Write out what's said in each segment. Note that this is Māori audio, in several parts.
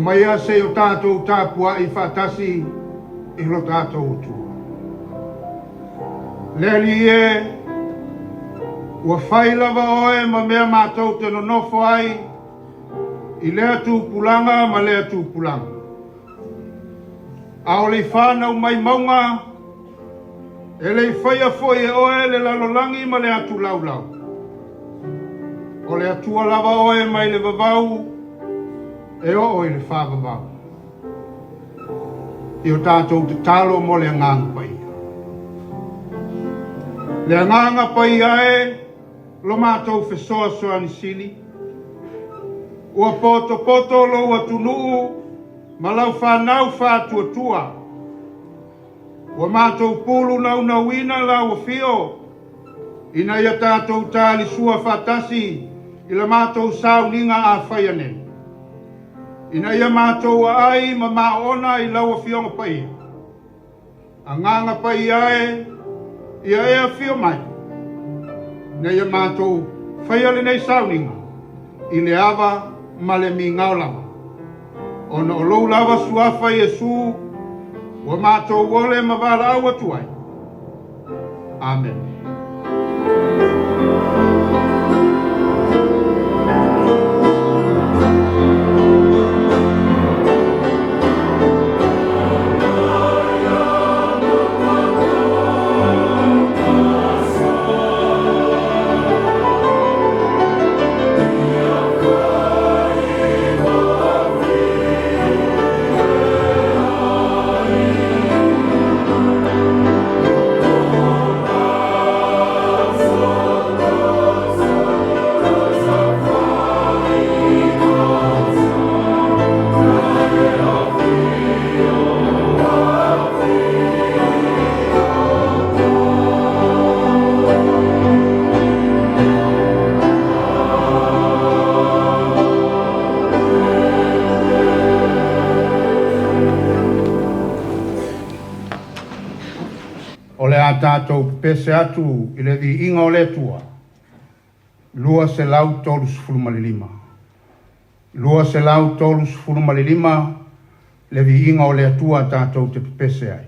maia se o tātou tāpua I whātasi I lo tātou tua. Leli ua whailawa oe ma mea mātou te no nofo ai I lea tūpulanga ma lea tūpulanga. A o le whānau mai maunga e le whaia foi e oe le lalolangi ma le atu laulau. O le atua lava oe mai le vavau e o oe le whāvavau. I o tātou te talo mo le nganga pai. Le nganga pai ae lo mātou whesoa soa ni sili. Ua poto poto lo ua tunuu ma lau whanau whātua. Ua mātou pulu nau nauina lau a whio. Ina ia tātou tāli sua whātasi I la mātou sauninga a whaiane. Ina ia mātou a ai ma maona I lau a whionga pai. A nganga pai ae ia ea whio mai. Na ia mātou whaiale nei sauninga I le awa ma le mi ngaulama. Ona o lou lava suafa Iesu ua mātou wole ma wala awa tuai. Amen. Tātou pese atu I le vi inga o le tua. Lua se lau tolu sufuru malilima. Lua se lau tolu sufuru malilima. Le vi inga o le tua tātou te pese ai.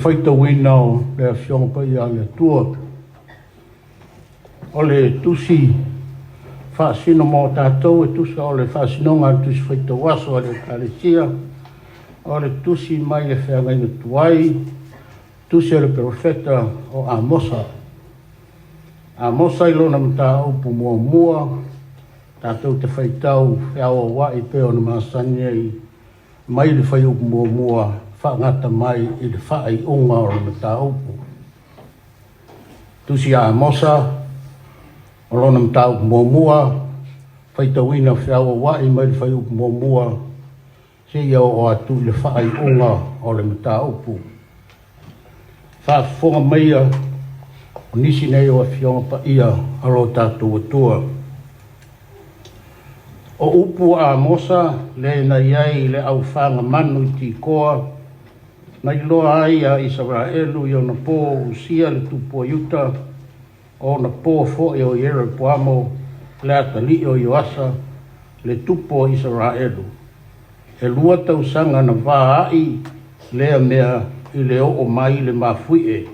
whaitawina o le awhionga pa ia le tua. O le tusi whaasino mō tātou e tusa o le whaasinonga tusi whaitawaso o le kalesia. O le tusi mai le whengaina tuai. Tusi o le profeta o Amosa. Amosa i lona mta upu mua mua. Tātou te whaitau whiawa wai peo na maasani ai. Mai le whai upu mua mua. Whaangata mai i le whai unga o le mta upu. Tusi a Amosa. O lona mta upu mua mua. Whaitauina whiawa wai mai le whai upu mua mua. Se ia o atu le whai unga o le mta upu. Whaafonga meia. O nisi nei o a whionga pa ia alo tātou atua. O upu a Amosa le na iai le au whanga manu i ti koa. Na i loa ai a Israelu i o na pō usia le tupua yuta. O na pō fo i o iera puamo le atali o Ioasa le tupo Israelu. E lua tau sanga na vā ai lea mea i le o mai le mafui e.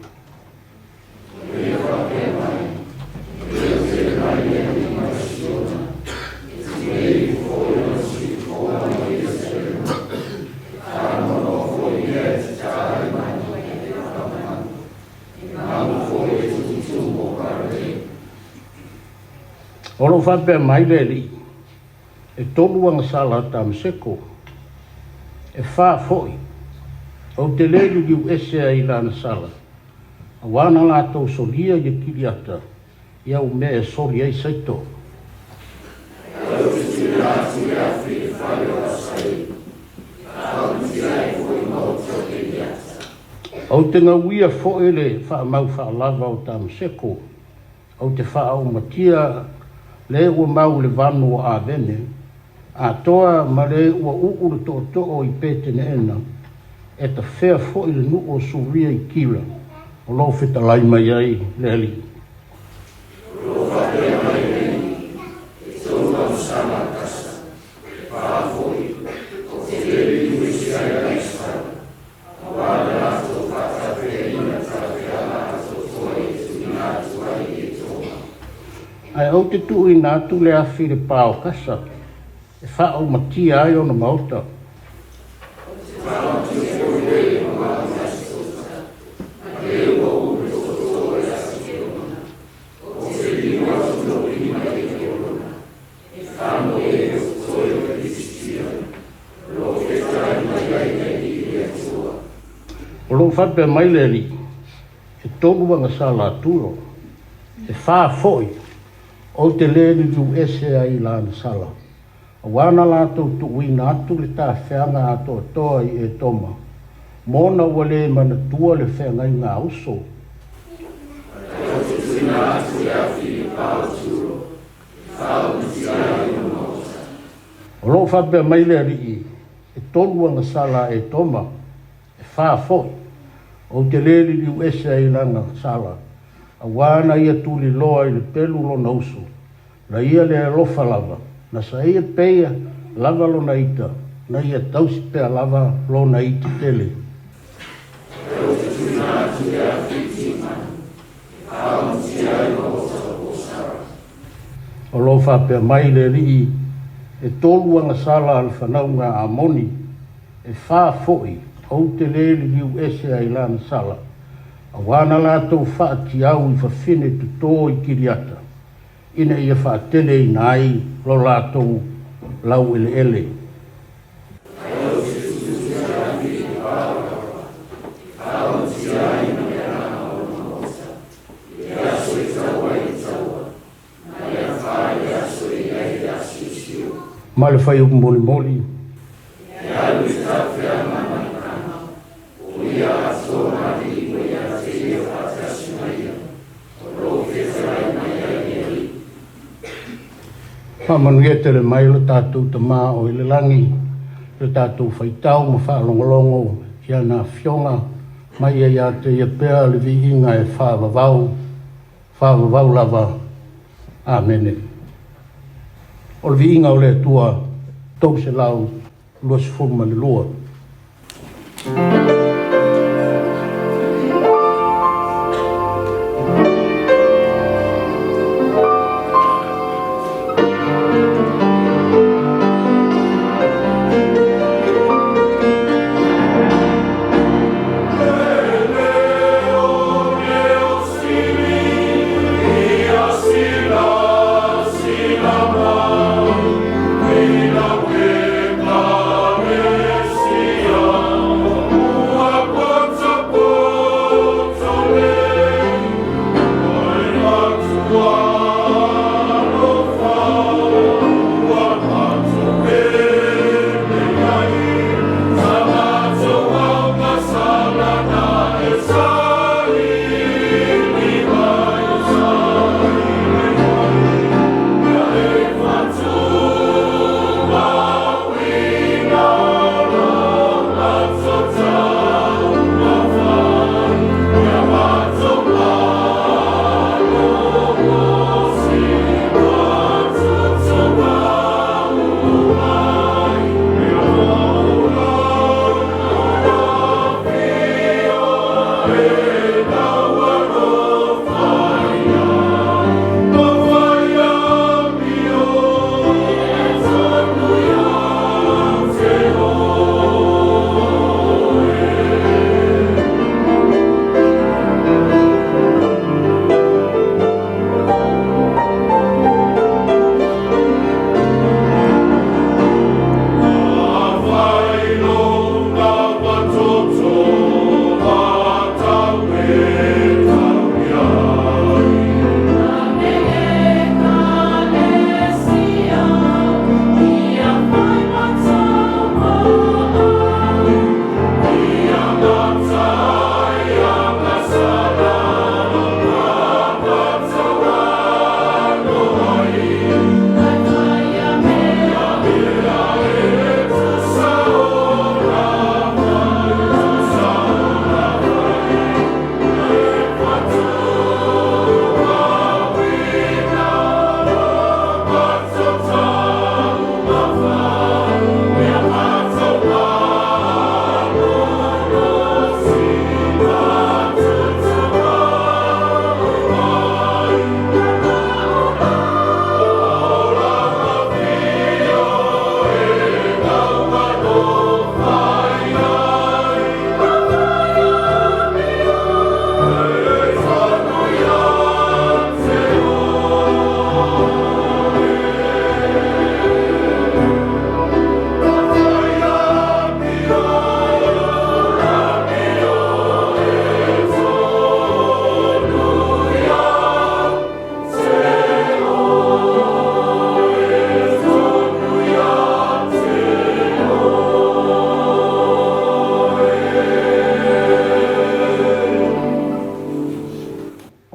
Olo whapea mai le li, e tonu anga sala tamaseko, e wha foi, o te leru di uesea i lana sala, a wana lātou solia i kiri ata, iau mea soli ai saito. Au te ngawia foi le wha mau wha lava o tamaseko, au te wha au matia, le ua mau le vanu o a vene, a toa ma le ua uuru to'o i pētene ena, e ta whea fo i le nu o suria i kira, o lo whita lai mai ai le ali. Ai au te tuu i nātu le awhi le pāo kasa, e wha au matia ai o na mauta. O lo whape mai le li, e tonu wanga sa la turo, e wha foi, o te lēni du ese ai lāna sala. A wana lātou tu uina atu le tā wheanga ato toa i e toma. Mōna wale mana tua le wheanga i ngā uso. O lo whapea mai le rii, e tonu anga sala e toma, e wha foi. O te lēni du ese ai lāna sala. A wana ia tuli loa i le pelu lo na uso. Na ia le alofa lava. Na sa ia peia lava lo na ita. Na ia tausi pea lava lo na ita tele. O lo whapea mai le rii. E tolu anga sala al whanaunga a moni. E wha foi. O te le liu ese ai lana sala. A wana lātou whaati au i whawhine tu tō i kiriata. Ina ia whaatene i nai lo lātou lau ele ele. Ma le whai upu moli moli. Whamanuia te le mai lo tātou ta mā o ile langi, le tātou whaitau ma whaalongolongo ia nā whionga, mai ia te ia pēr le vihinga e whaavavau lava. Āmene. O le vihinga o le tua, tau se lau, lua se fuma le lua.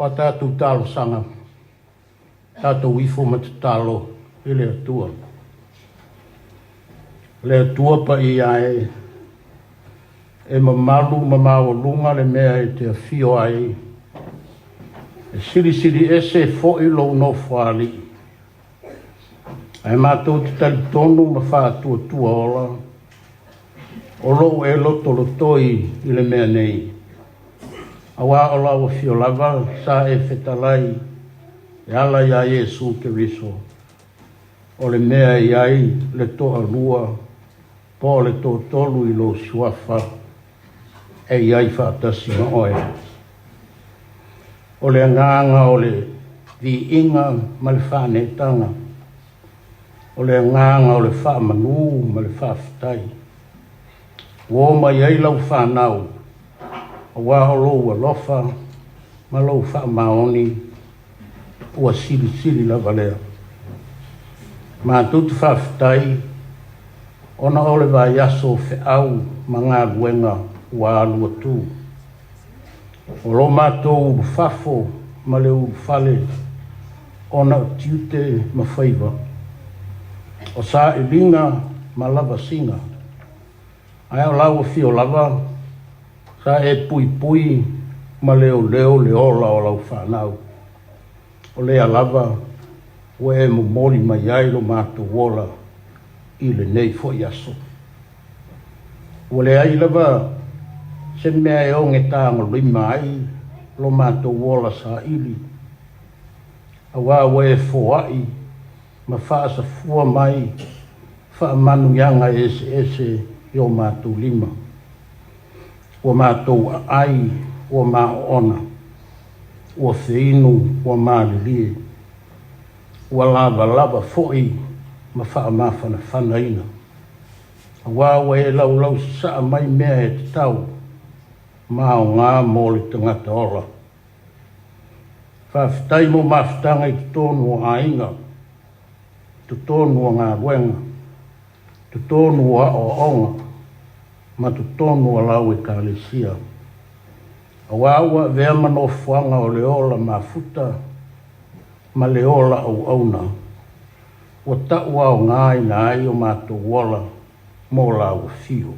o tātou talo sanga, tātou wifo matatalo, i le atua. Le atua pa i ai, e mamalu mamao lunga le mea e te afio ai, e siri ese fo i lo no whali. Ai mātou te tali tonu ma whātua tua ola, o lo e loto lotoi i le mea nei. Awa o lawa fio lava, sa e whetalai, e ala ia Iesu Keriso. O le mea i ai, le toa lua, po le toa tolu i lo suafa, e i ai whaatasi ma oe. O le nganga o le vi inga ma le whanetanga. O le nganga o le whaamanu ma le whaafitai. Wo mai ai lau whanau, a waho lou alofa, ma lou whaamaoni, ua siri lava lea. Ma tutu whaafitai, ona ole vai aso fe au ma ngā luenga ua alua tū. O lo mātou uru whafo ma le uru whale, ona tiute ma whaiva. O sa e linga ma lava singa. Ai o lau fio lava, sa e pui ma leo le ola o lau whanau. O lea lava, ua e momori mai ai lo mātou wola i le nei fo i aso. Ua le ai lava, se mea e onge tānga lima ai lo mātou wola sa ili. A ua e fo ai, ma whaasa fua mai, wha manu yanga ese i o mātou lima. Ua mātou ai, ua mā ona, ua whiinu, ua mā lilie. Ua lava foi, ma wha mawhana ina. A ua e lau saa mai mea e te tau, mā o ngā mō le tangata ola. Whawhitai mo mawhitanga i te tōnu o ainga, te tōnu o ngā ruenga, te tōnu o onga, ma te tōnu o lau e kālesia. A ua vea mano whanga o le ola mawhuta, ma le ola au auna. Ua taua o ngāi na ai o mātou wola, mō lau fio.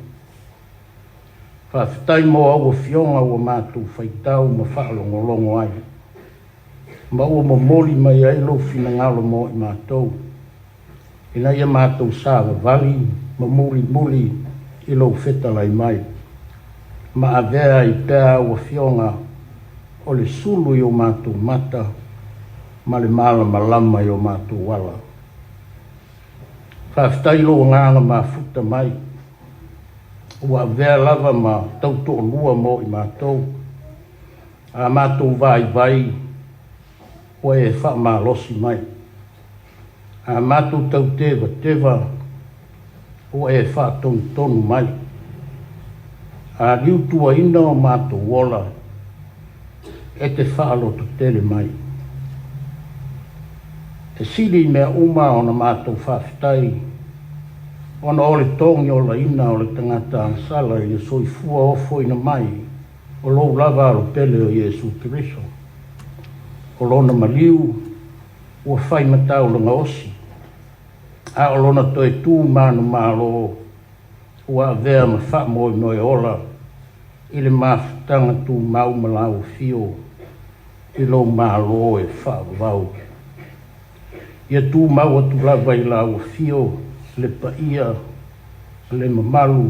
Whawhitai mo au o fionga o mātou whaitau ma whaalongolongo ai. Ma ua momoli mai ai lo fina ngalo mo i mātou. Ina ia mātou sāwa vali, ma muli i lo whetalai mai. Ma avea i pēa ua fionga o le sulu i o mātou mata, ma le malama i o mātou wala. Whawhitai lo ngāna mawhuta mai, ua avea lava ma tauto lua mo i mātou. A mātou vai, ua e wha malosi mai. A mātou tau tewa, ua e wha tonu mai. A liutua ina o mātou wola, e te whaaloto tele mai. E siri mea uma o na mātou whawhitai, ona o le tongi o la ina o le tangata ansala i le soifua ofo ina mai, o lou lava alo pele o Iesu Keriso. O lona maliu, ua whai matau langa osi. A o lona toi tū mānu mālo, ua avea ma wha moi ola, i le mawhitanga tū mau malau fio, i lo mālo e wha vau. Ia tū mau atu lava i lau fio, le paia, le mamalu,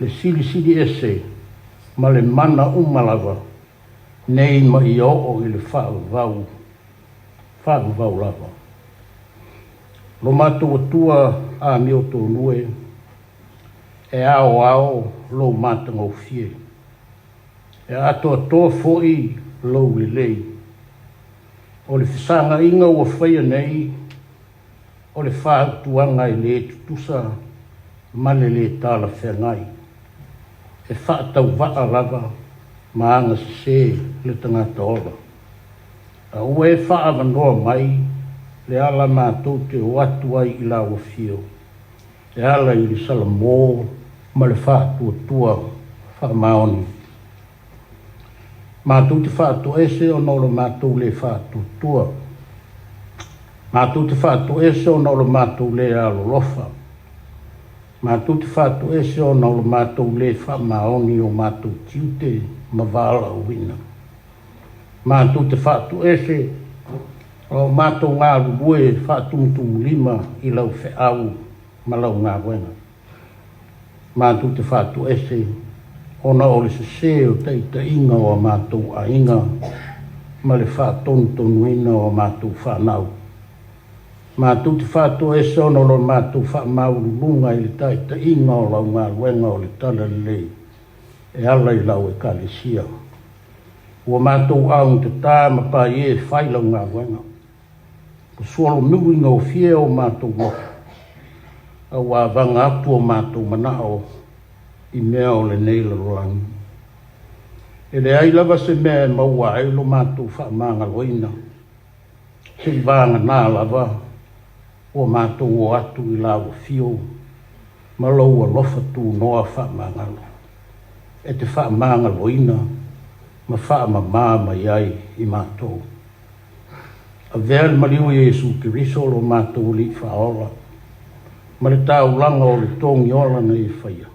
le siri ese, ma le mana umalava, nei ma i o i le whaavau lava. Lo mātou atua a mio tō nue, e ao lo mātanga o fie. E ato foi lo lei. O le whisanga inga ua whaia nei, o le whaatuanga i le tutusa, male le tāla whengai. E whaatau waa lava, maanga se le tangata ola. A ua e whaavanoa mai, le ala mātou te watu ai i la fio. E ala i le salamō, ma le whaatua whaamaoni. Mātou te whātu ese o nolo mātou le whātu tua. Mātou te whātu ese o nolo mātou le alolofa. Mātou te whātu ese o nolo mātou le whamaoni o mātou tiute ma wāla uina. Mātou te whātu ese o mātou ngā rubue whātumutumu lima i lau wheau ma lau ngā wenga. Mātou te whātu ese ona o le se o teita inga o mātou a inga ma le whātonutonuina o mātou whanau. Mātou te whātu ese ono lo mātou whamaurulunga i le teita inga o lau ngā wenga o le tala lei e ala i lau e kalesia. Ua mātou aung te tā ma pa e whailau ngā wenga. Ko sualo nuinga o fie o mātou loka. Au a vanga atu o mātou manao i mea o le neila rolangi. E le ai lava se mea e maua ai lo mātou whaamanga loina. Se i vanga nā lava o mātou o atu i lawa fio. Ma lau a lofa tū noa whaamanga lo. E te whaamanga loina ma whaamama iai i mātou. A vea le mariu Jesu Kiriso lo mātou li whaola. Ma le tāu langa o le tongi ola na i whaia.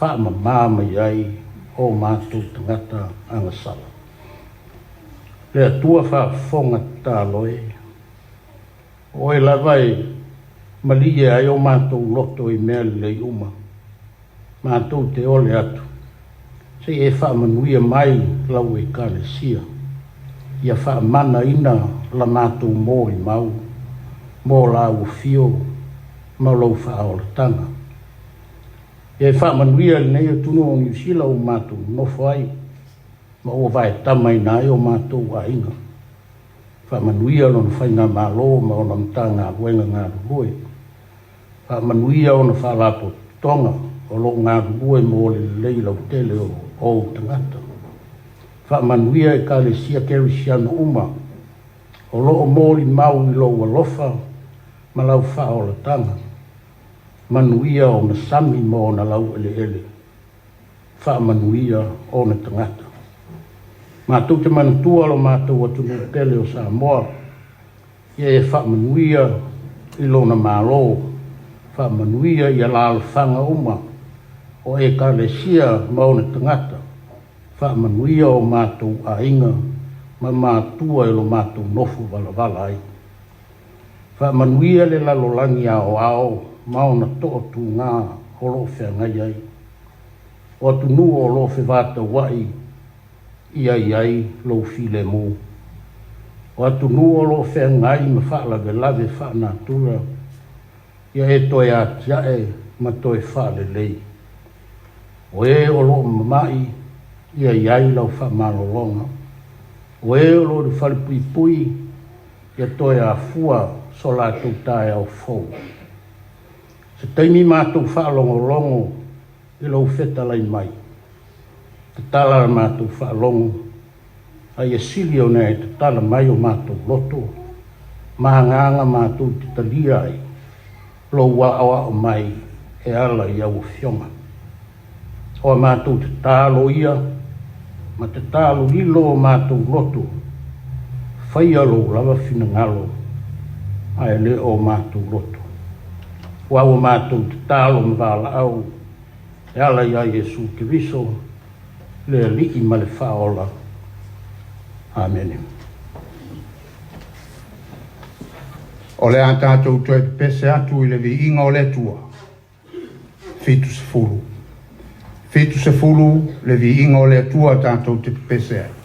Whaamama iai o mātou tangata angasala. Le atua whaafonga tā loe. O e lawai malie ai o mātou loto i mea lei uma. Mātou te ole atu. Se e whaamanuia mai lau e kālesia. Ia whaamana ina la mātou mō i mau. Mō la ufio. Mau lau whaola tanga. E whaamanuia nei o tunu o New Zealand o mātou nofo ai. Ma o vai tamai nai o mātou a inga. Whaamanuia o na whainga mālo ma o na mta ngā wenga ngā ruboi. Whaamanuia o na whaalapo tonga o lo ngā ruboi mo le leila o tele o tangata. Whaamanuia e kalesia kerisiana uma. O lo o mōri mau i lo walofa ma lau whaola tanga. Manuia o na sami mo na lau ele ele. Whaamanuia o na tangata. Mātou te manatua lo mātou atu no tele o Samoa. Ia e whaamanuia i lo na mālo. Whaamanuia i ala whanga uma. O e kalesia mo na tangata. Whaamanuia o mātou a inga. Ma mātua i lo mātou nofu wala ai. Whaamanuia le lalolangi ao ao. Mauna toa tu ngā holo whengai ai. O atu nua o lo whewata wai iai ai lo file mō. O atu nua o lo whengai ma whaalawe lawe whaana tura. Ia e toi a tiae ma toi whaale lei. O e o lo mamai iai ai lau whaamalolonga. O e o lo whale pui pui ia toi a fua so la tu tae au fau. Se taimi mātou whaalongolongo i lau whetalai mai. Te tala mātou whaalongo. Ai e sili o nei te tala mai o mātou loto. Mahanganga mātou te talia ai. Lo wa o mai e ala i au whionga. O mātou te tālo ia. Ma te tālo lilo o mātou loto. Whaia lo lava whina ngalo. Ai le o mātou loto. Wa o mātou te tālo mwala au, e ala ia Jesu Kiriso, le li i ma le whaola. Amen. O le a tātou toi pese atu i le vi inga o le tua. Fitu se fulu. Fitu se fulu le vi inga o le tua tātou te pese atu.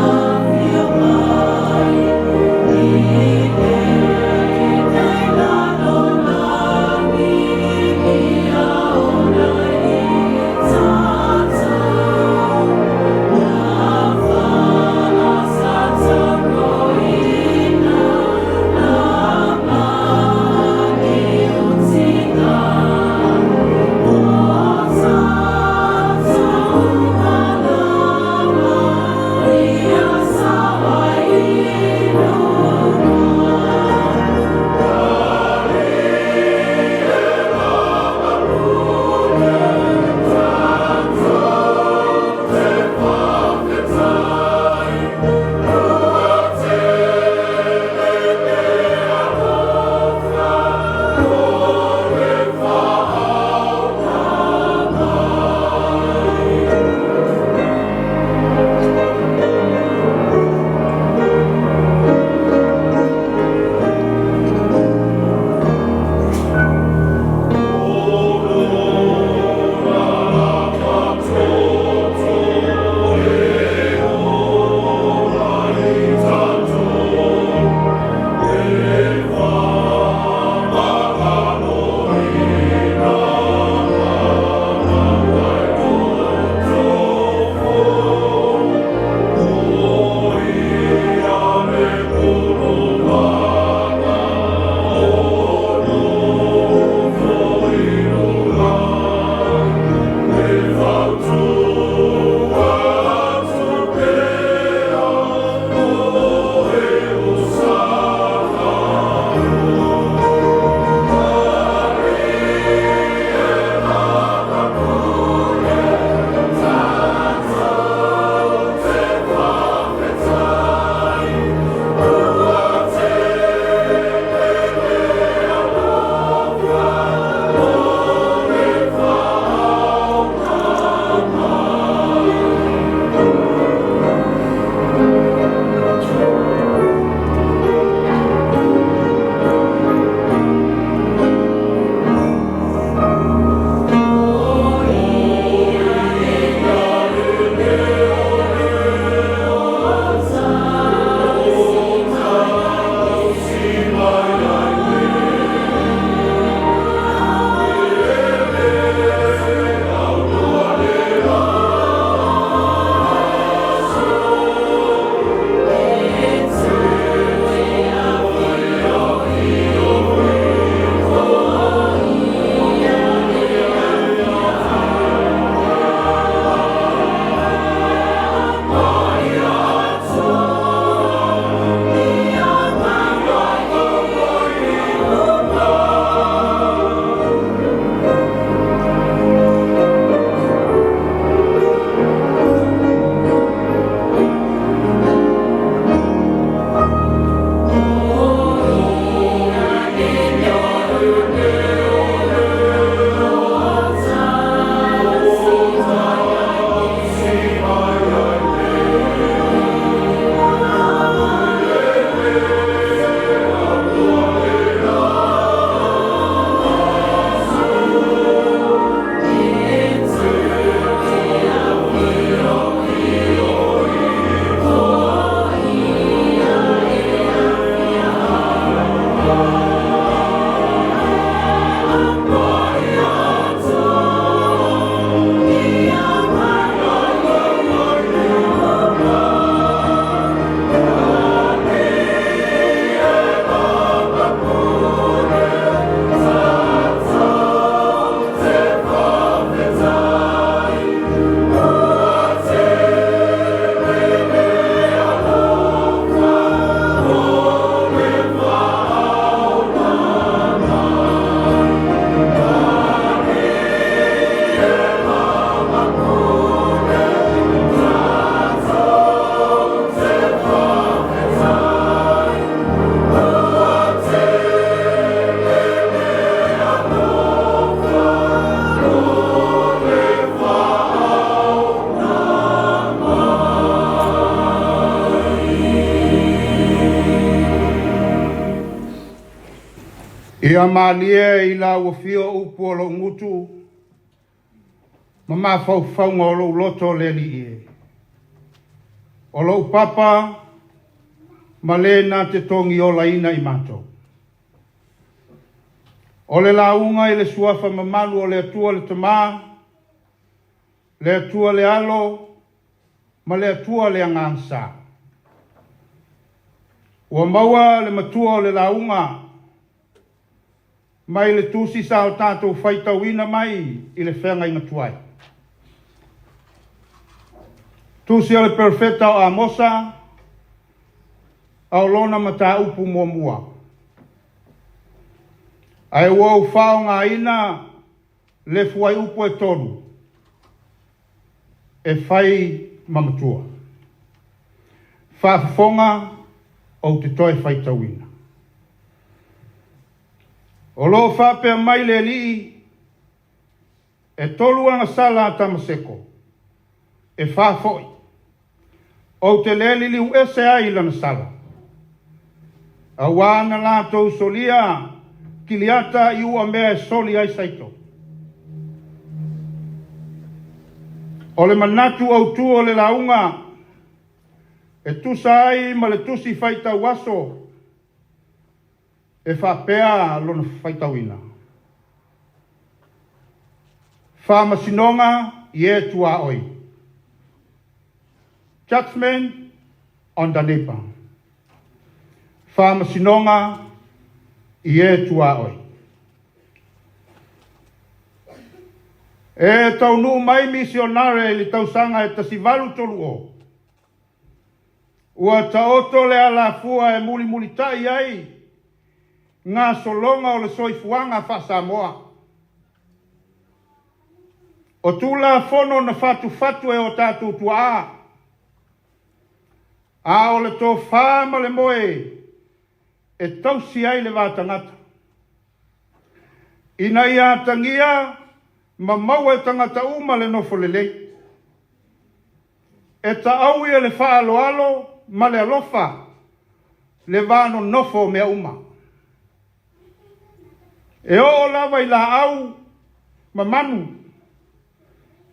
No Ia malie I la uafio upu o lo ngutu. Mama fau o lo loto le li e. O lo papa ma le na te tongi o la ina I mato. O le launga I le suafa mamalu o le atua le tama, le atua le alo, ma le atua le angangsa. Ua maua le matua o le launga, mai le tusi sa o tātou whaitawina mai I le whenga I ngatuai. Tusi o le perfeta o Amosa, au lona mata upu mua mua. Ai wau whao ngā ina le fuai upu e tonu. E whai mamatua. Whaafonga o te toi whaitawina. O lo whapea mai le li e toluanga sala tamaseko. E whafoi. O te le li u ese ai lana sala. A wana lātou solia kiliata I ua mea soli ai saito. O le manatu au tu o le launga e tusa ai ma le tusi whaita waso e whapea lona whaitawina. Whamasinonga I e tua oi. Judgment on the neighbor. Whamasinonga I e tua oi. E tau nu mai misionare li tau sanga e tasivalu tolu o. Ua ta oto le ala fua e muli tai ai. Ngā solonga o le soifuanga fa Samoa. O tula fono na fatu e o tatu tua. A o le tō whama le moe. E tausi ai le wātangata. Ina ia tangia, ma maua e tangata uma le nofo le lei. E ta au ia le whaalo alo, ma le alofa, le wāno nofo mea uma. E o lava I la au, ma manu,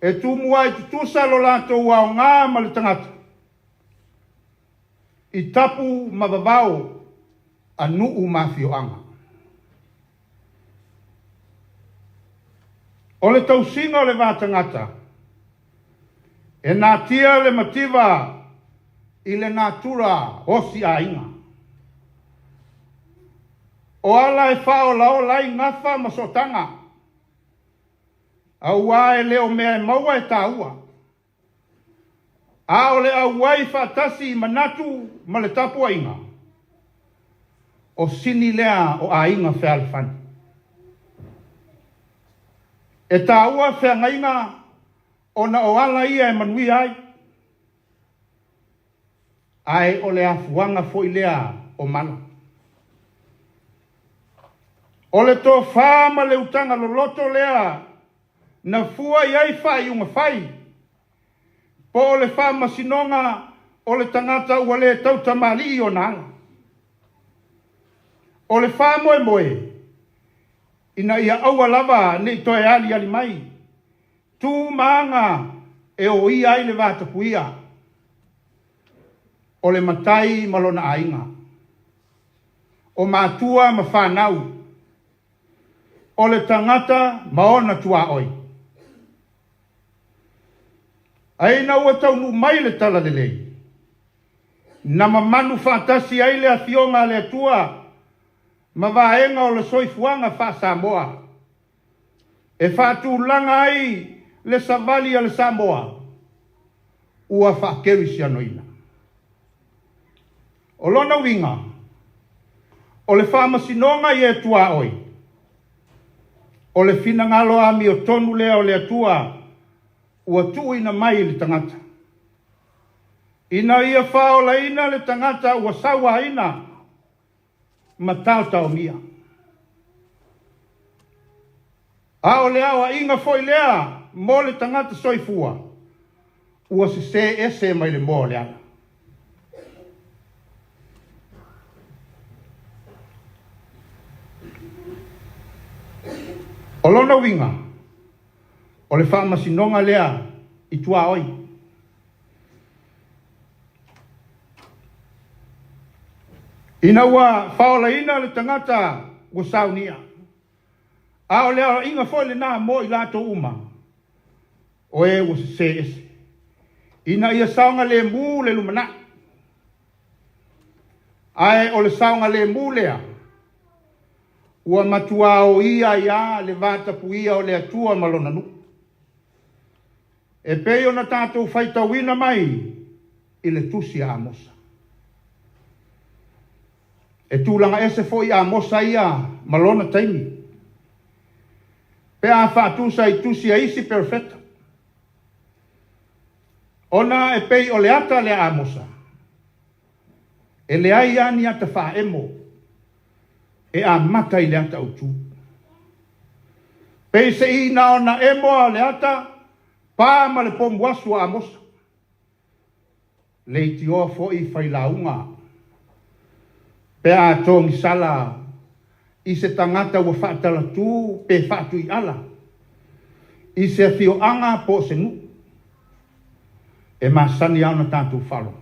e tūmua I tutusa lo lato wao ngā ma le tangata. I tapu ma vavao, anuu mafio anga. O le tausinga o le vātangata, e nā tia le mativa I le natura osi a inga. O ala e whao lao lai ngafa masotanga, au a e leo mea e maua e tāua. A o le au wai whatasi I manatu ma le tapu a inga. O sini lea o a inga whealfani. E tā ua whengainga o na o ala ia e manui ai. Ai o le afuanga fo I lea o mana. O le tō whāma le utanga lo loto lea na fua iai whai unga whai. Po o le whāma sinonga o le tangata ua le tautamali I o nanga. O le whā moe moe, ina ia aua lava nei toi ali mai, tū maanga e o ia ai le vātapuia, o le matai malona ainga, o mātua ma whānau, o le tangata maona tua oi. Aina ua tau nu mai le tala lelei, na mamanu whātasi ai le athionga le atua, ma vaenga o le soifuanga fa Samoa. E whātū langa ai le savali a le Samoa. Ua whakewi si anoina. O lona winga. O le whamasinonga I e tua oi. O le fina ngalo ami o tonu lea o le atua. Ua tuina mai le tangata. Ina ia whaola ina le tangata ua sawa ina. Matauta o mia. A o le awa inga foi lea, mo le tangata soifua. Ua se ese mai le mo le ana. O lona winga, o le whaamasinonga lea i tua oi. Ina ua whaola ina le tangata ua saunia. A o lea inga foi le nā mo i lato uma. O e ua se ese. Ina ia saunga le mū le lumana. Ae o le saunga le mū lea. Ua matua o ia ia le vatapu ia o le atua malona nu. E peo na tātou whaita wina mai i le tusi a mosa. E tūlanga ese fo i a mosa ia malona taimi. Pe a whaatusa i tusi a isi perfecta. Ona e pei o le ata le a mosa. E le ai ani ata wha emo. E a mata i le ata utu. Pei se i na ona emo a le ata, pā ma le pomwasu a mosa. Le iti oa fo i whailaunga. Pe a tongi sala, i se tangata ua whaatala tū, pe whaatu i ala. I se fio anga po se nu. E masani au na tātou whalo.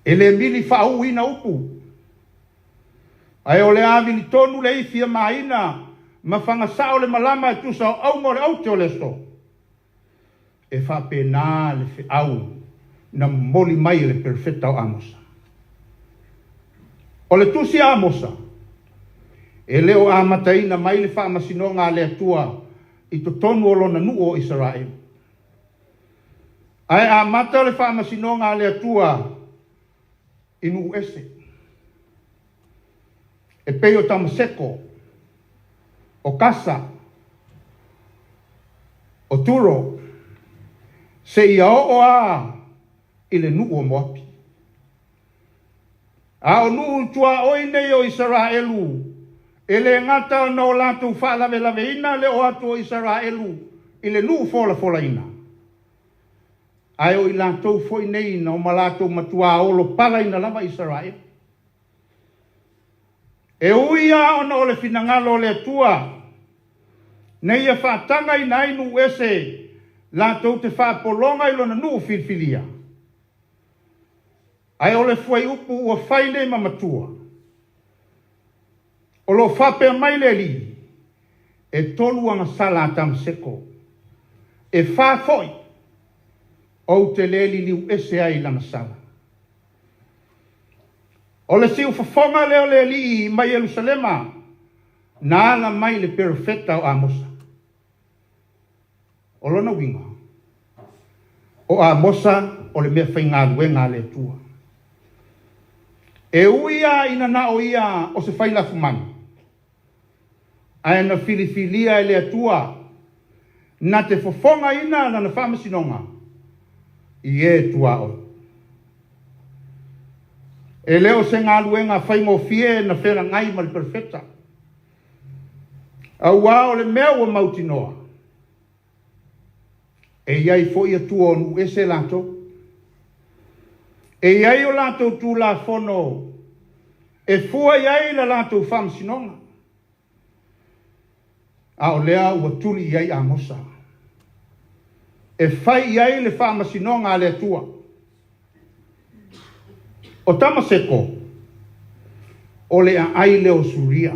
E le mili whaau ina upu. Ai o le avili tonu le ifia maina, ma whangasao le malama e tusa o au more au te o le sto. E whapena le fe au, na moli mai le perfecta o amosa. O le tusi amosa, e leo amataina mai le whaamasinonga le atua, i to tonu o lona nu o Israel. Ai amata le whaamasinonga le atua, inu ese. E peo tamaseko, o kasa, o turo, se ia o a i le nuu o moapi. A o nuu tua oine o Israelu, e le ngata o no latu whaalave lave ina le o atu o Israelu, i le nuu fola fola ina. Ai o i lātou foi nei na o malātou matua olo pala ina lava Israel. E uia ona o le finangalo le atua, nei ia whaatanga i nainu ese, lātou te whaapolonga i lona nuu filfilia. Ai o le fuai upu ua whaine mamatua. O lo whapea mai le li, e tolu anga sala tamaseko, e whafoi, o te leli liu ese ai lana sala. O le siu fafonga leo le li mai Jerusalema, na ala mai le perfecta o Amosa. O lona winga. O Amosa o le mea whaingaluenga le tua. E uia ina na o ia o se whaila fumani. Ai na filifilia e le atua, na te fafonga ina na whamasinonga. I e tua o. E leo se ngā luenga whaingo fie na whera ngai ma le perfecta. A wao le mea ua mauti noa. E iai fo ia tua onu e se lato. E iai o lato tu la fono. E fua iai la lato fam sinonga. A o lea ua tuli iai Amosa. E fai iai le fama sinonga le tua. O tamaseko, o le ai leo suria.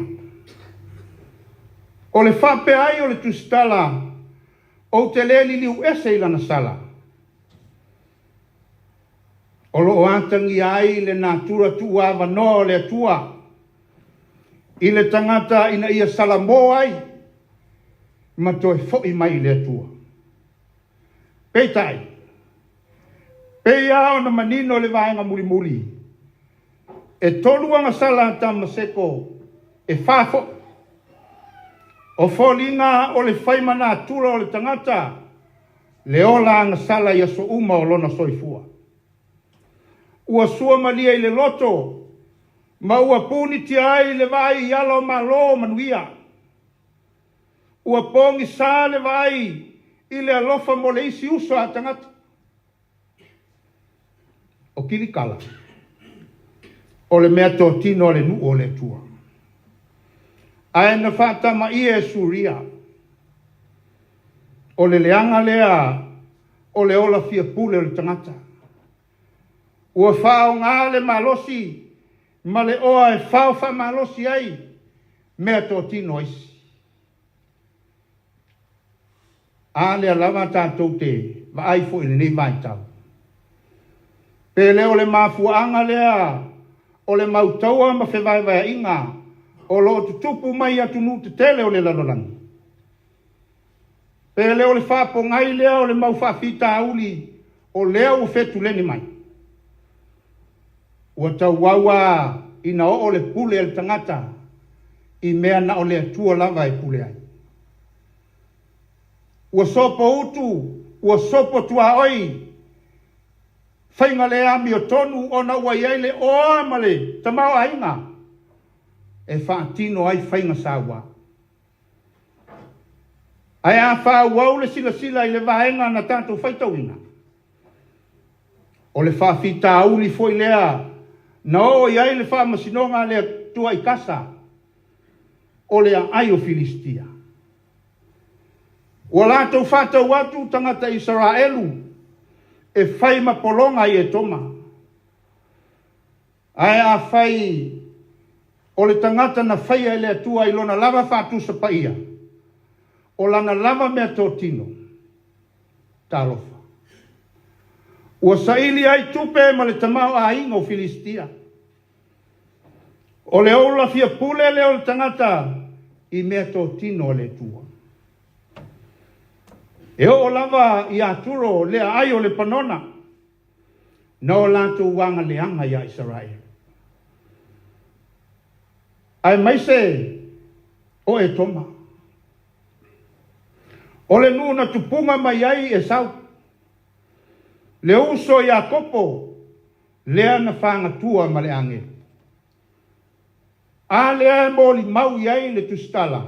O le whape ai o le tustala, o te leli liu ese ilana sala. O lo antangi ai le natura tu ava no le atua. I le tangata ina ia sala mo ai, ma toi foi mai le atua. Peitai, peia o na manino le vaenga muli muli. E tolu anga sala tamaseko e whafo. O fōlinga o le whaimana atura o le tangata, le ola anga sala ia so uma o lona soifua. Ua sua malia i le loto, ma ua puni ti ai le vai i alo malo manuia. Ua pongi sa le vai i le alofa mo le isi uso a tangata. O kilikala. O le mea tō tino le nu o le tua. Ai na whātama ia e suria. O le leanga lea, o le ola fia pule o le tangata. Ua whao ngā le malosi, ma le oa e whao wha malosi ai, mea tō tino isi. A lea lava tātou te, va ai fo ili nei mai tau. Pele o le mafuanga lea, o le mautaua ma whewai vai inga, o lo tutupu mai atu nu te tele o le lalolangi. Pele o le whapo ngai lea o le mau whawhita auli, o lea o fetu leni mai. Ua tau wawa ina o le pule el tangata, i mea na o le atua lava e pule ai. Ua sopo utu, ua sopo tua oi, whainga le ami o tonu o na ua iele o amale, tamau ainga, e whaatino ai whainga sawa. Ai a whau le sila sila i le vahenga na tātou whaitauina. O le whawhita auli foi lea, na o iai le whamasinonga lea tua i kasa, o lea ai o Filistia. Ua lātou whātau atu tangata Israelu, e whai mapolonga i e toma. Ai a whai, o le tangata na whai e lea tua i lona lava whātu sa paia, o lana lava mea tō tino, tālofa. Ua saili ai tupe ma le tamau a inga o Filistia. O le ola fia pule leo le tangata, i mea tō tino le tua. E o lava i aturo lea ai o le panona, na o lātou wanga leanga ia Israel. Ai maise o e toma. O le nuna tupunga mai ai e sau. Le uso i a kopo, lea na whanga tua ma le ange. A lea e mōli mau i ai le tustala.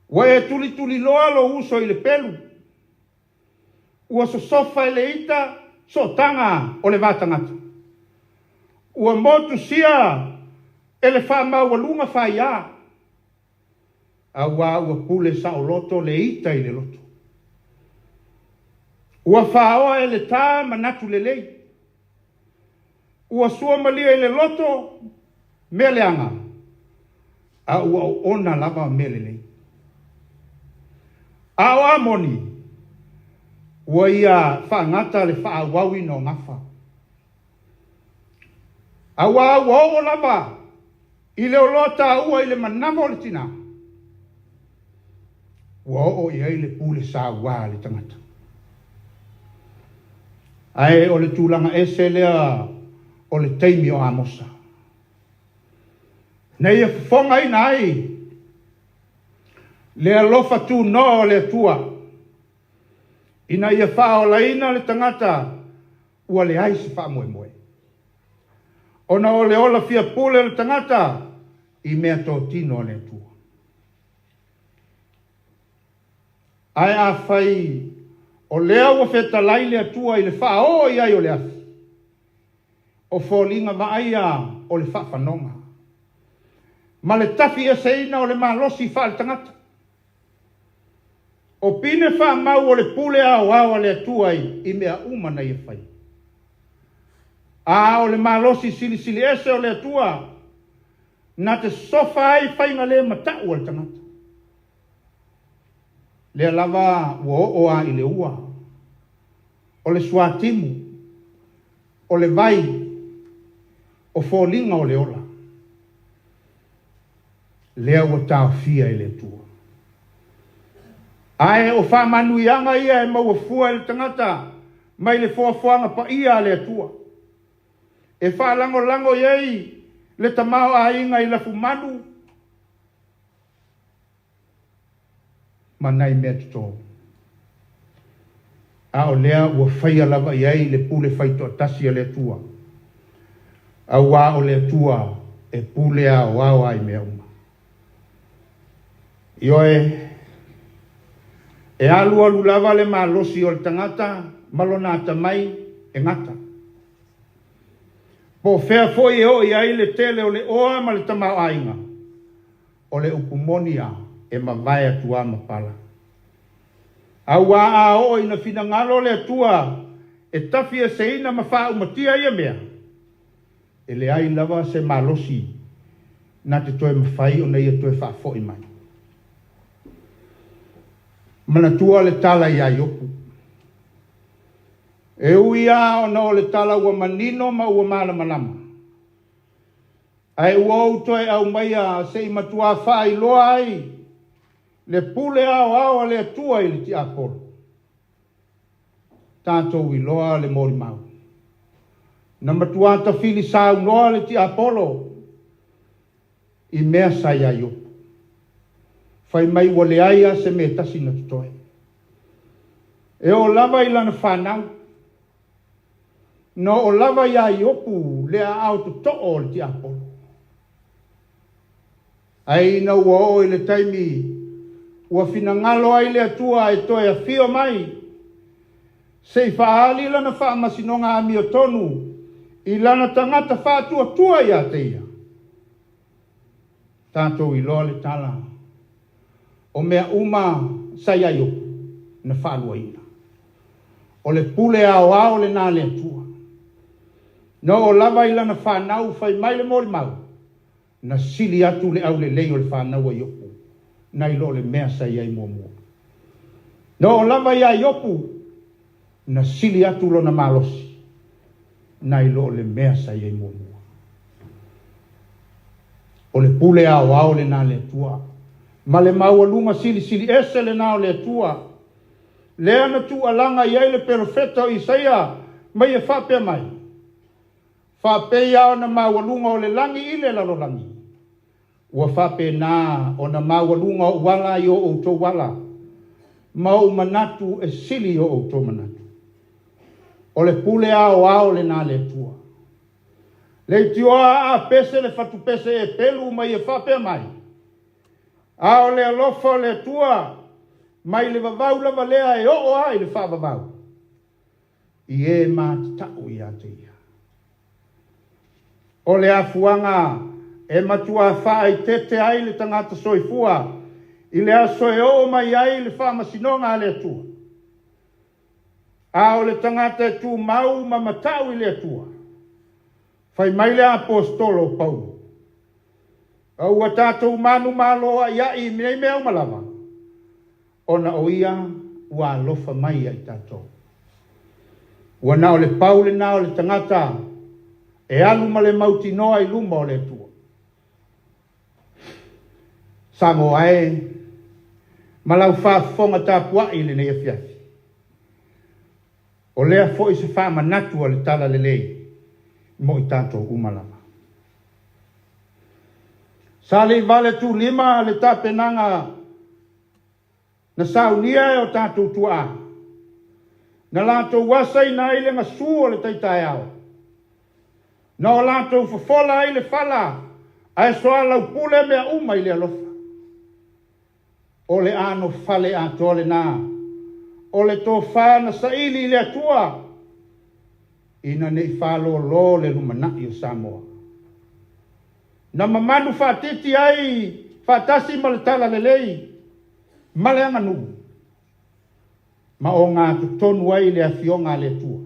Wa e tuli tuli loa lo uso i le pelu. Ua so sofa i le ita, so tanga o le vatangata. Ua motu sia e le wha maualunga wha ia. A ua pule sa o loto le ita i le loto. Ua whaoa e le tā manatu le lei. Ua sua malia i le loto me le anga. A ua ona lava me le lei. A o amoni, ua ia whaangata le whaawawi no ngafa. A ua o lava, i le olota ua i le manama o le tina. Ua o ia i le pule sa wā le tangata. Ai o le tūlanga ese lea o le teimi o Amosa. Nei e whonga ina ai, le alofa tu no le tua. Ina ia whao la ina le tangata, ua le aisi wha moe moe. Ona o le ola fia pule le tangata, i mea tō tino le tua. Ai a whai, o lea ua wheta lai le tua i le whao i ai o le afi. O wholinga maaia o le whawhanonga. Ma le tafi e seina o le malosi wha le tangata. O pine wha mau o le pule au awa le tuai i mea umana i e whai. A o le malosi sili sili ese o le tua, na te sofa ai whainga le matau o le tangata. Le lava ua oa i le ua, o le suatimu, o le vai, o fōlinga o le ola. Lea ua tau fia i le tua. Ai o wha manuianga ia e maua fua i le tangata, mai le fuafuanga pa ia le tua. E wha lango lango iei, le tamau a inga i la fumanu, manai mea tuto. A o lea ua whaia lava iei le pule whaito atasi a le tua. A wā o le tua e pule a wawa i mea uma. Ioe, e alu alu lava le malosi o le tangata, malona ata mai e ngata. Po whea foi e o i ai le tele o le oa ma le tamau ainga. o le upumonia e mawai atua mapala. Aua a o ina finangalo le atua e tafi e seina mawha umatia ia mea. E le ai lava se malosi na te toe mawhai o nei e toe whafo i mai. Mana tua le tala ia yopu. E uia o na o le tala ua manino ma ua mana manama. Ai ua au toe au maia se i matua wha i loa ai. Le pule ao le atua i le ti apolo. Tātou i loa le mori mau. Na matua ta fili sau loa le ti apolo. I mea sai a yopu. Fai mai wale aia se me tasi na tutoe. E o lava i lana whanau. No o lava ia i opu lea au tu to'o le ti apolo. Ai na ua o i le taimi ua finangalo ai le atua e toe a fio mai. Se i whaali lana whaamasinonga a mio tonu i lana tangata whaatua tua ia te ia. Tātou i loa le tala. O mea uma sai ai opu na whaalua ina. O le pule ao le nā le atua. No o lava i lana whanau whai mai le mori mau. Na sili atu le au le leo le whanau ai opu. Na i lo le mea sai ai mua mua. No o lava i ai opu. Na sili atu lo na malosi. Na i lo le mea sai ai mua mua. O le pule ao le nā le atua. Ma le maua lunga sili ese le nā le atua. Le ana tu alanga i ai le profeta Isaia. Mai e whapea mai. Whapea o na maua lunga o le langi i le lalo langi. Ua whape nā o na mawalunga o wala i o outou wala. Mau manatu e sili o outou manatu. O le pule ao le nā le tua. Le tioa a pese le fatu pese e pelu mai e whape mai. Ao le alofa le tua. Mai le vavau lava lea e o ai le whavavau. I e mā tau i a te ia. O le afuanga e matua whaai tete ai le tangata soifua, i le aso e o mai ai le whamasinonga a le atua. A o le tangata e tu mau ma matau i le atua. Whai mai le apostolo Paulo. Au a tātou manu maloa ia i minei mea umalama. O na o ia ua alofa mai ai tātou. Ua na o le paule na o le tangata e alu ma le mauti noa i luma o le atua. Sango ai, malau whaafonga tāpua i le nei afiafi. O lea fo i se whaama natua le tala le lei, mo i tātou umalama. Sa le vale tu lima le tāpenanga na saunia e o tātou tua. Na lātou wasai na ile nga suo le taitai au. Na o lātou fafola i le fala, ai soa lau pule mea uma i le alofa. O le ano fale a tole nā. O le tō whāna sa ili le atua. Ina nei whālo lo le lumana i o Samoa. Na mamanu whātiti ai, whātasi ma le tala le lei. Ma le anga nugu. Ma o ngā tonu ai le awhionga le atua.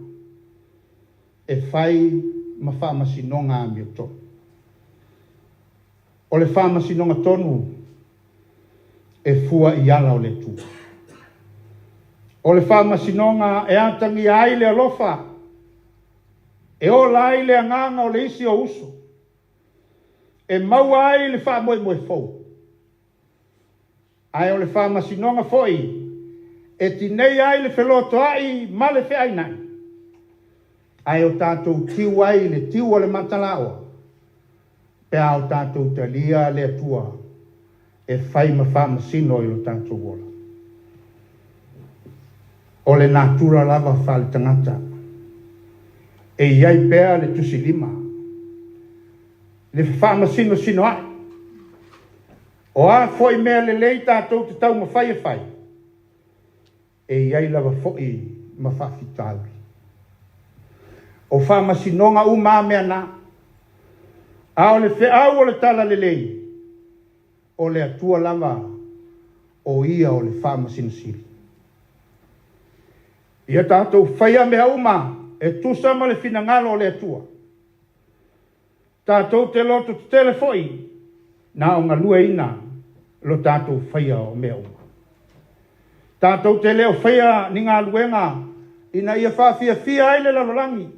E whai ma whāmasinonga a mi o tonu. O le whāmasinonga tonu. E fua i ala o le tu. O le whamasinonga e atangi ai le alofa. E o lai le anganga o le isi o uso. E mau ai le whamoe moe fau. Ai o le whamasinonga foi. E tinei ai le wheloto ai ma le whai nai. Ai o tātou tiu ai le tiu o le matalaoa. Pea o tātou talia le atua. E whai ma whamasino i lo tātou wola. O le natura lava whale tangata. E iai pēa le tusi lima. Le whamasino sino ai. O a foi mea le lei tātou te tau ma whai e whai. E iai lava foi ma whawhitauri. O whamasinonga umā mea nā. A o le wheau o le tala le lei. o le atua lava o ia o le whamasinosili. Ia tātou whaia mea uma e tusa ma le finangalo o le atua. Tātou te loto te telefoi na o ngalua ina lo tātou whaia o mea uma. Tātou te leo whaia ni ngā luenga ina ia whawhia fia aile lalolangi.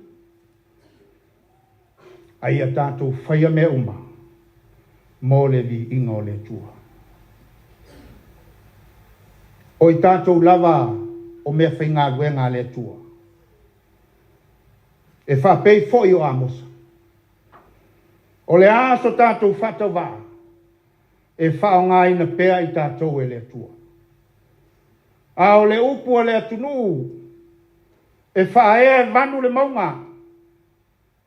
Aia tātou whaia mea uma mō le vi inga o le atua. Oi tātou lava o mea whai ngā luenga le atua. E whapei fōi o amosa. O le aso tātou whatau wā. E whao ngā ina pēa i tātou e le atua. A o le upu o le atunu. E whaea e vanu le maunga.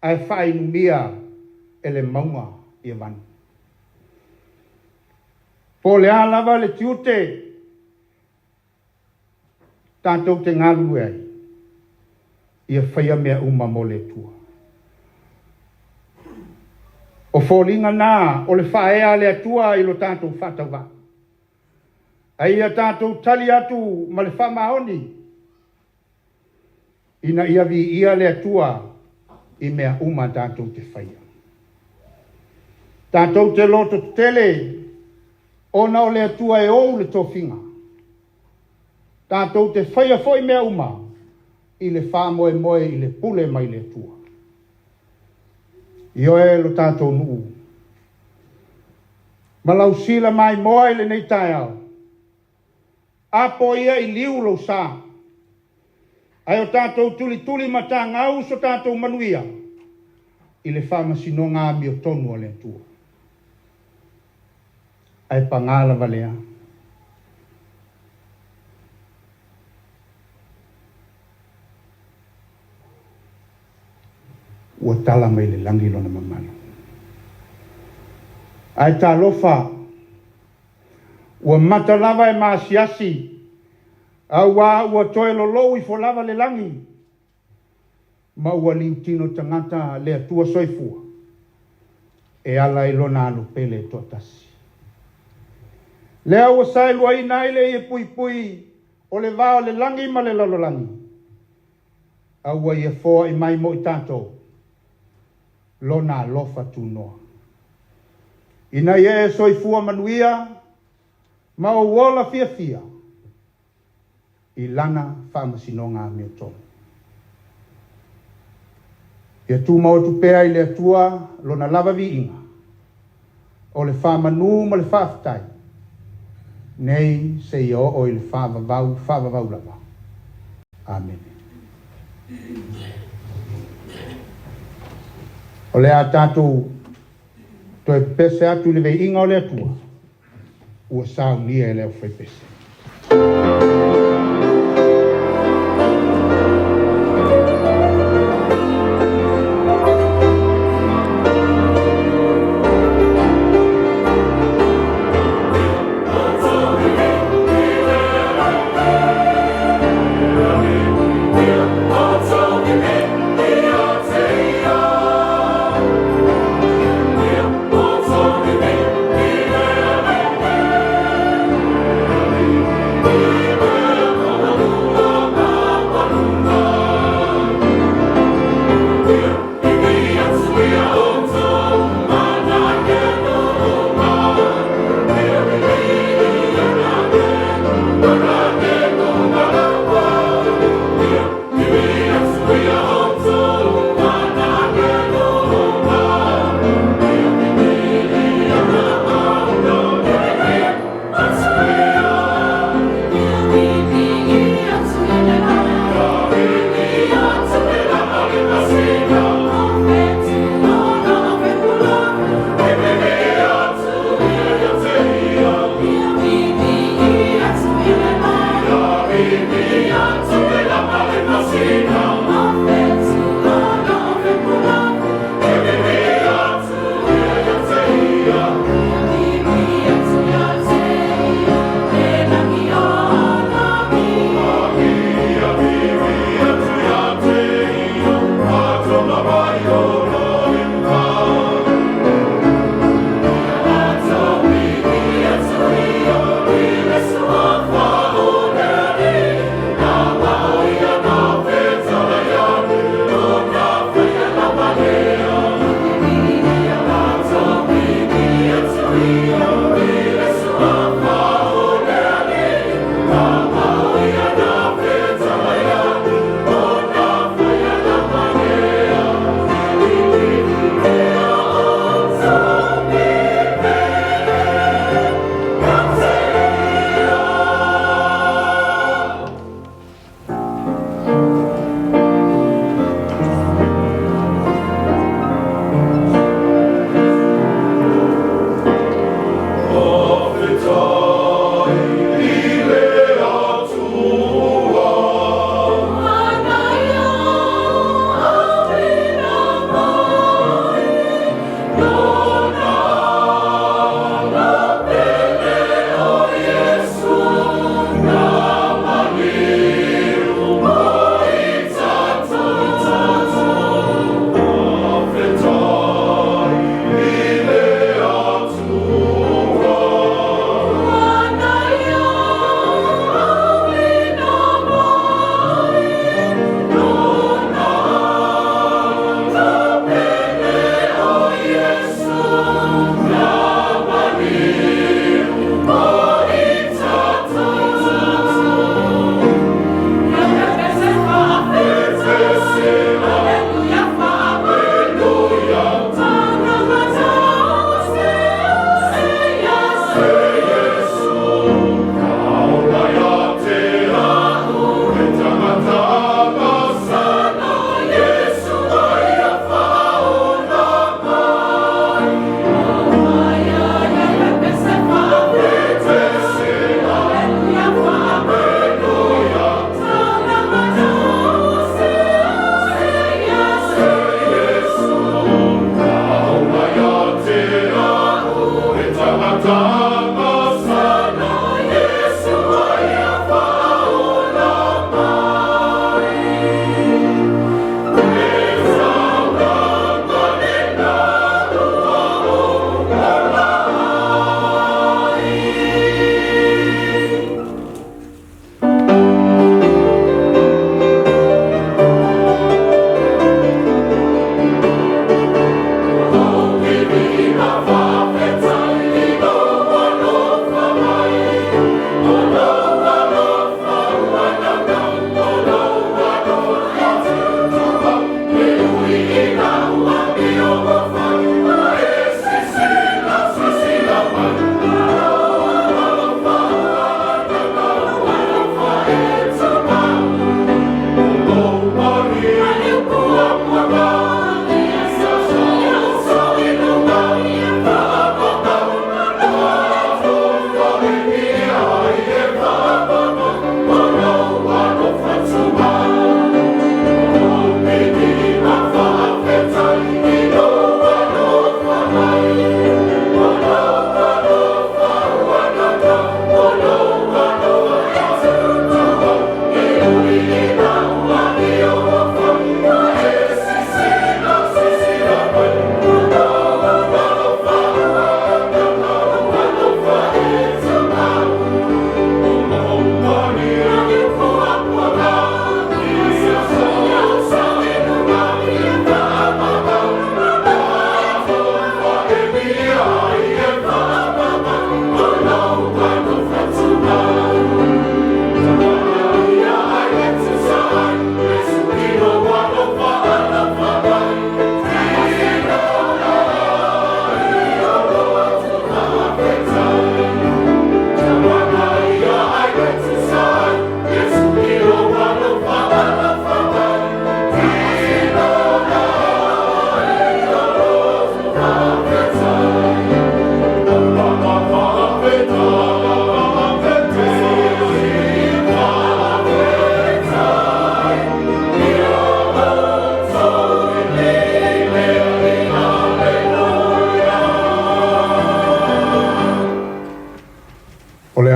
A e whae numia e le maunga i e vanu. Po le alava le tiute. Tātou te ngalu ai. Ia whaia mea uma mo le tua. O fōlinga nā, o le whaea le atua i lo tātou whatawa. Aia tātou tali atu ma le whamahoni. Ina ia vi ia le atua i mea uma tātou te whaia. Tātou te loto tele, ona o le atua e ou le tofinga. Tātou te whaia foi mea uma, i le whamoe moe i le pule mai le atua. Io e lo tātou nuu. Malau sila mai moa i le nei tai au. Apo ia i liu lo sa. Ai o tātou tuli mata ngau so tātou manuia. I le whamasino ngā mi o tonu o le atua. Ai pangala valea. Ua tala mai le langi lona mamano. Ai tā lofa, ua mata lava e maasiasi, au ua toe lolo i fo lava le langi, ma ua lintino tangata le atua soifua, e ala i lona anu pele e totasi. Lea ua sai lua ina ile i pui o le vao le langi ma le lalolangi. Au ua ia foa i mai mo i tātou. Lona lofa tu noa. Ina ia e soifua manuia, ma o wola fia. I lana whamasinonga mea tonu. Ia tu mau tu pea i le atua, lona lava vi inga. O le whamanu ma le whaftai. Nei se i o i le whavavau lava. Amen. O le a tātou toi pese atu le vei inga o le atua. Ua sau nia e leo whai pese.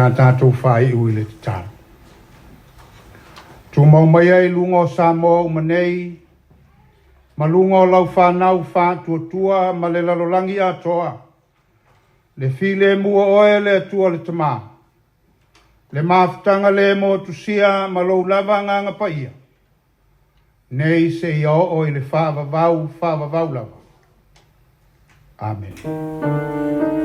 nā tātou whai ui le te tāna. Tu mau mai ai lungo sa mo umanei, ma lungo lau whanau whātua ma le lalolangi atoa, le file mua oe le atua le tamā, le mafutanga le mo tusia ma lou lava nganga paia, nei se ia o i le whaavavau lava. Amen.